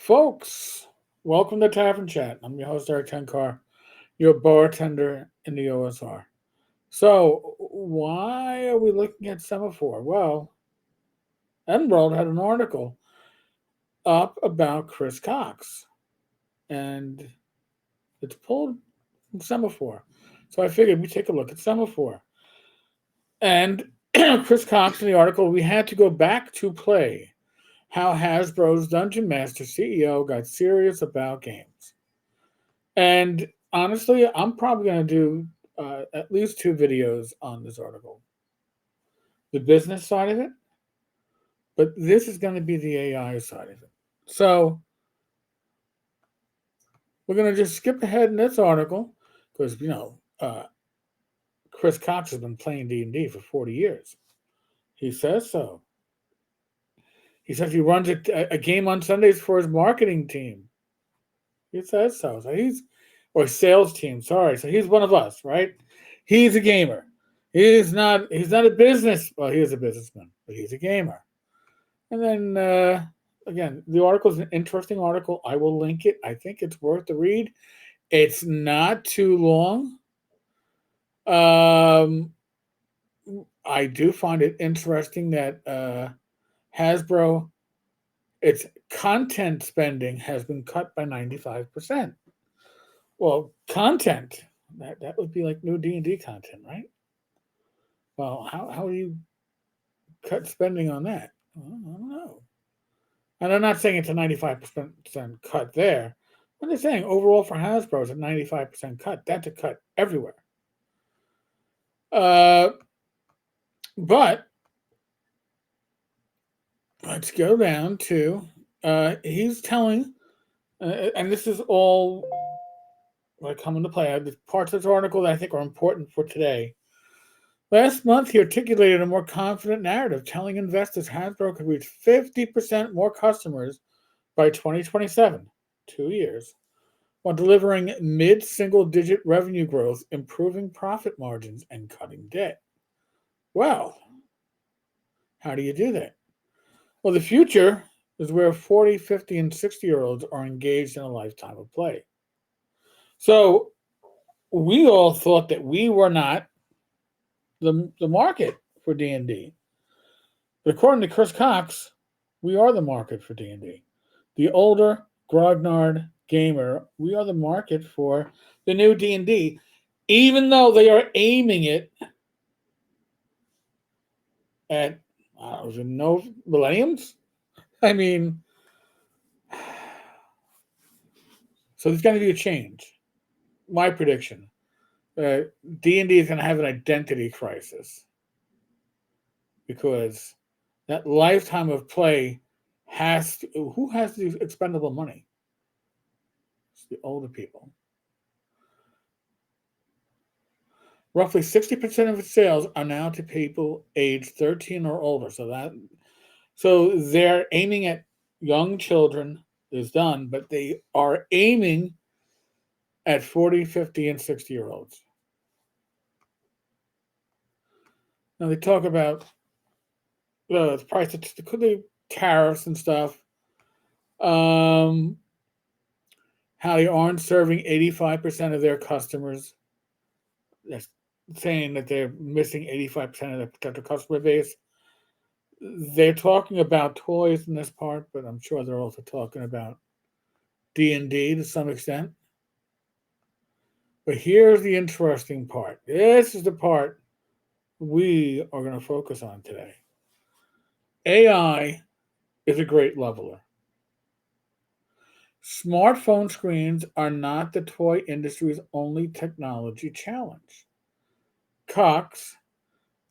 Folks, welcome to Tavern Chat. I'm your host, Eric Tenkar, your bartender in the OSR. So, why are we looking at semaphore? Well, Enworld had an article up about Chris Cox, and it's pulled from semaphore. So I figured we'd take a look at semaphore. And Chris Cox in the article, we had to go back to play how Hasbro's Dungeon Master CEO got serious about games. And honestly, I'm probably going to do at least two videos on this article, the business side of it, but this is going to be the AI side of it. So we're going to just skip ahead in this article because, Chris Cox has been playing D&D for 40 years. He says so. He says he runs a game on Sundays for his marketing team. He says so. Or sales team, sorry. So he's one of us, right? He's a gamer. He's not a business, well, he is a businessman, but he's a gamer. And then again, the article is an interesting article. I will link it. I think it's worth the read. It's not too long. I do find it interesting that Hasbro, its content spending has been cut by 95%. Well, content, that would be like new D&D content, right? Well, how do you cut spending on that? Well, I don't know. And I'm not saying it's a 95% cut there. I'm just saying overall for Hasbro, it's a 95% cut. That's a cut everywhere. But let's go down to he's telling, and this is all what I come into play. The parts of this article that I think are important for today. Last month, he articulated a more confident narrative, telling investors Hasbro could reach 50% more customers by 2027, 2 years, while delivering mid-single-digit revenue growth, improving profit margins, and cutting debt. Well, how do you do that? Well, the future is where 40, 50, and 60-year-olds are engaged in a lifetime of play. So we all thought that we were not the market for D&D. But according to Chris Cox, we are the market for D&D. The older, grognard gamer, we are the market for the new D&D, even though they are aiming it at, no millenniums? I mean, so there's going to be a change. My prediction. D&D is going to have an identity crisis because that lifetime of play who has the expendable money? It's the older people. Roughly 60% of its sales are now to people aged 13 or older. So they're aiming at young children is done, but they are aiming at 40, 50, and 60-year-olds. Now they talk about the price of the tariffs and stuff. How they aren't serving 85% of their customers. That's saying that they're missing 85% of their potential customer base. They're talking about toys in this part, but I'm sure they're also talking about D&D to some extent. But here's the interesting part. This is the part we are going to focus on today. AI is a great leveler. Smartphone screens are not the toy industry's only technology challenge. Cox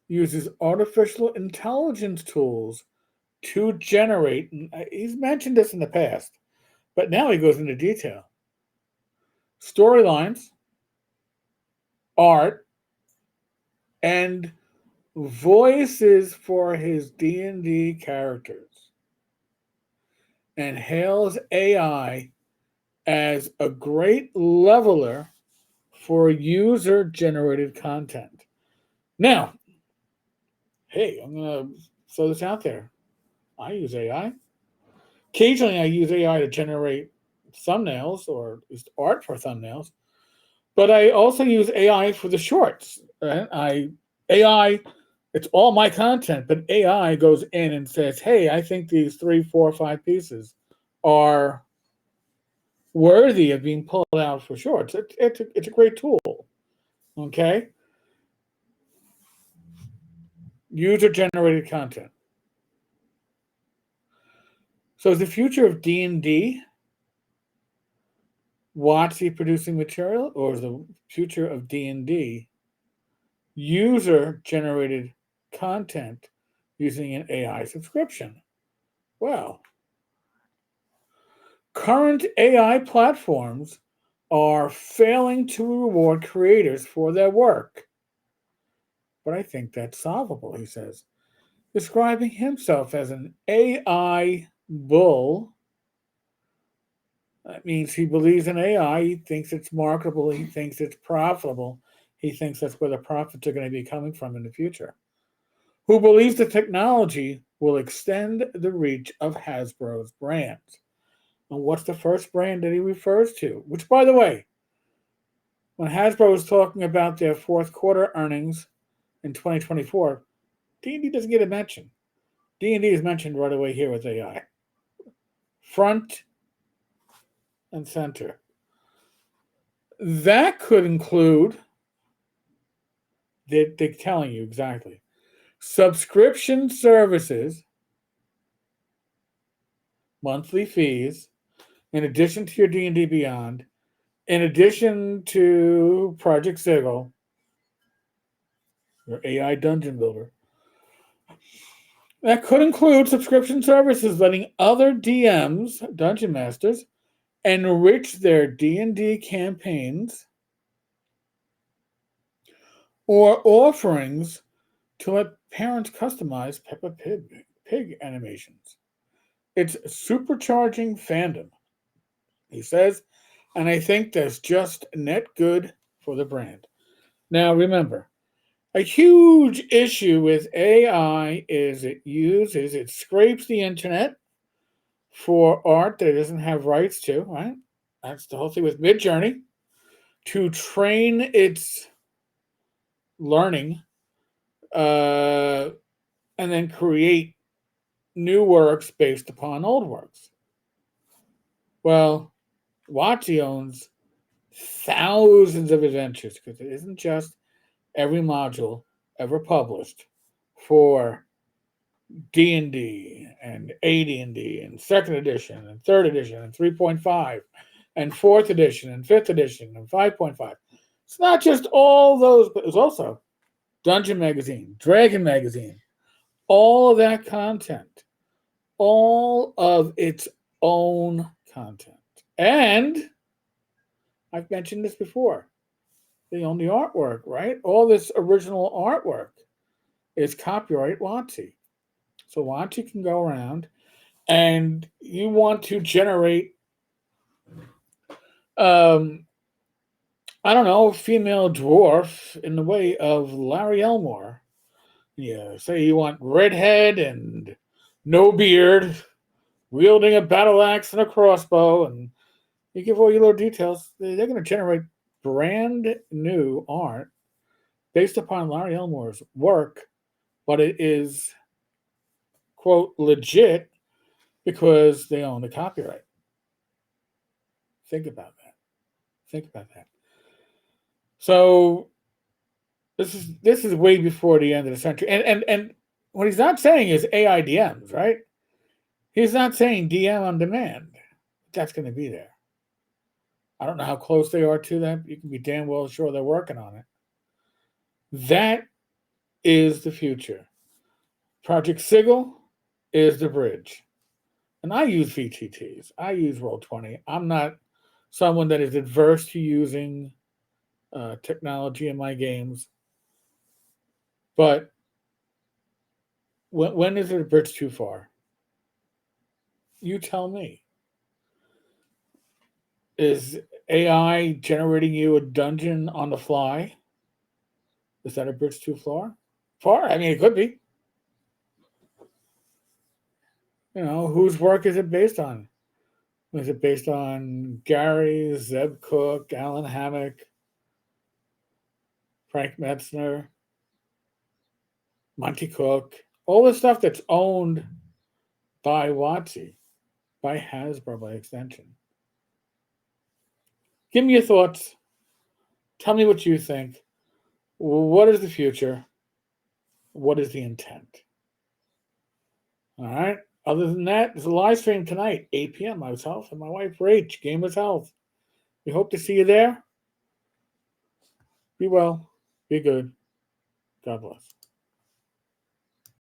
uses artificial intelligence tools to generate, he's mentioned this in the past, but now he goes into detail. Storylines, art, and voices for his D&D characters, and hails AI as a great leveler for user-generated content. Now, hey, I'm going to throw this out there. I use AI. Occasionally, I use AI to generate thumbnails or at least art for thumbnails, but I also use AI for the shorts. Right? AI, it's all my content, but AI goes in and says, "Hey, I think these 3, 4, 5 pieces are worthy of being pulled out for shorts." It's a great tool. Okay, user generated content. So is the future of D&D WotC producing material, or is the future of D&D user generated content using an AI subscription? Well, current AI platforms are failing to reward creators for their work. But I think that's solvable, he says, describing himself as an AI bull. That means he believes in AI. He thinks it's marketable. He thinks it's profitable. He thinks that's where the profits are going to be coming from in the future. Who believes the technology will extend the reach of Hasbro's brands. And what's the first brand that he refers to? Which, by the way, when Hasbro was talking about their fourth quarter earnings in 2024, D&D doesn't get a mention. D&D is mentioned right away here with AI. Front and center. That could include, they're telling you exactly, subscription services, monthly fees, in addition to your D&D Beyond, in addition to Project Sigil, your AI dungeon builder. That could include subscription services letting other DMs, dungeon masters, enrich their D&D campaigns or offerings to let parents customize Peppa Pig animations. It's supercharging fandom, he says, and I think that's just net good for the brand. Now, remember, a huge issue with AI is it scrapes the internet for art that it doesn't have rights to, right? That's the whole thing with Midjourney, to train its learning and then create new works based upon old works. Well, WotC owns thousands of adventures because it isn't just every module ever published for D&D and AD&D and second edition and third edition and 3.5 and fourth edition and fifth edition and 5.5. It's not just all those, but it's also Dungeon Magazine, Dragon Magazine, all of that content, all of its own content. And I've mentioned this before. They own the artwork, right? All this original artwork is copyright WotC. So WotC can go around and you want to generate, I don't know, a female dwarf in the way of Larry Elmore. Yeah, say you want redhead and no beard, wielding a battle axe and a crossbow, and you give all your little details. They're going to generate brand new art based upon Larry Elmore's work, but it is, quote, legit because they own the copyright. Think about that. Think about that. So this is way before the end of the century. And what he's not saying is AI DMs, right? He's not saying DM on demand. That's going to be there. I don't know how close they are to that. You can be damn well sure they're working on it. That is the future. Project Sigil is the bridge. And I use VTTs. I use Roll20. I'm not someone that is adverse to using technology in my games. But when is it a bridge too far? You tell me. Is AI generating you a dungeon on the fly? Is that a bridge too far? I mean, it could be. whose work is it based on? Is it based on Gary, Zeb Cook, Alan Hammock, Frank Metzner, Monty Cook? All the stuff that's owned by WotC, by Hasbro by extension. Give me your thoughts. Tell me what you think. What is the future? What is the intent? All right. Other than that, there's a live stream tonight, 8 p.m. Myself and my wife, Rach, Gamers Health. We hope to see you there. Be well. Be good. God bless.